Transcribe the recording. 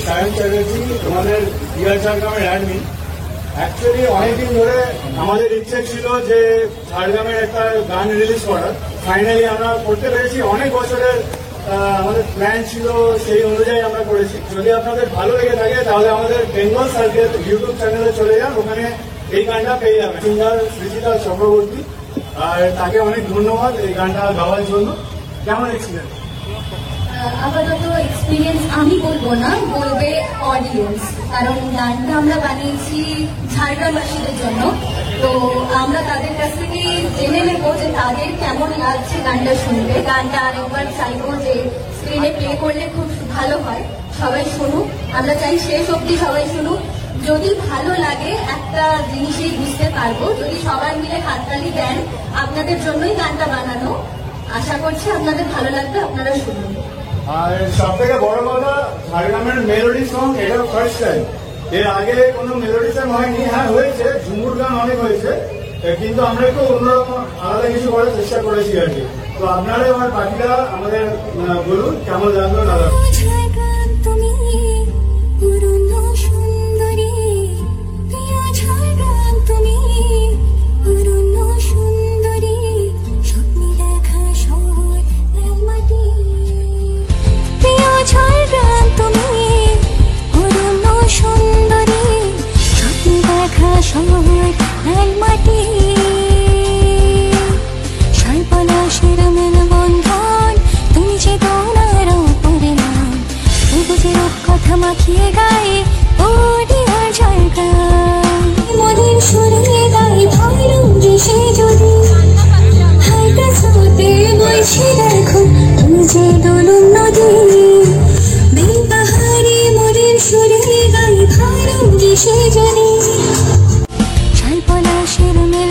সায়ন চ্যাটার্জি, তোমাদের ডিয়ার ঝাড়গ্রামের admin. Actually অনেকদিন ধরে আমাদের ইচ্ছে ছিল যে ঝাড়গ্রামের একটা গান রিলিজ করার। ফাইনালি আমরা করতে পেরেছি। অনেক বছরের আমাদের প্ল্যান ছিল, সেই অনুযায়ী আমরা করেছি। যদি আপনাদের ভালো লেগে থাকে তাহলে আমাদের বেঙ্গল সার্কেল ইউটিউব চ্যানেলে চলে যান, ওখানে এই গানটা পেয়ে যাবেন। সিঙ্গার সৃজিতা চক্রবর্তী, আর তাকে অনেক ধন্যবাদ এই গানটা গাওয়ার জন্য। কেমন এক্সপিরিয়েন্স? আপাতত এক্সপিরিয়েন্স আমি বলবো না, বলবে অডিয়েন্স, কারণ গানটা আমরা বানিয়েছি ঝাড়গ্রামবাসীদের জন্য। তো আমরা তাদের কাছ থেকে জেনে নেবো যে তাদের কেমন লাগছে গানটা শুনতে। গানটা আরেকবার চাইবো যে স্ক্রিনে প্লে করলে খুব ভালো হয়, সবাই শুনুক। আমরা চাই শেষ অবধি সবাই শুনুক। যদি ভালো লাগে একটা জিনিসই বুঝতে পারবো, যদি সবাই মিলে হাততালি দেন, আপনাদের জন্যই গানটা বানানো। আশা করছি আপনাদের ভালো লাগবে, আপনারা শুনুন। আর সব থেকে বড় কথা, ঝাড়গ্রামের মেলোডি সং এটা ফার্স্ট টাইম। এর আগে কোনো মেলোডি সং হয়নি। হ্যাঁ হয়েছে, ঝুমুর গান অনেক হয়েছে, কিন্তু আমরা একটু অন্যরকম আলাদা কিছু করার চেষ্টা করেছি আর কি। তো আপনারা আমার বাকিরা আমাদের বলুন কেমন লাগলো দাদা। মাখিয়ে গায়ে ওডিয়া ঝাড়গ্রাম মনের সুরে গায়ে ভৈরঙ্গি সে যদি হাইটা স্রোতে বইছে দেখো তুমি যে দোলন নদী বেল পাহাড়ে মনের সুরে গায়ে ভৈরঙ্গি সে যদি শাল পলাশের মেল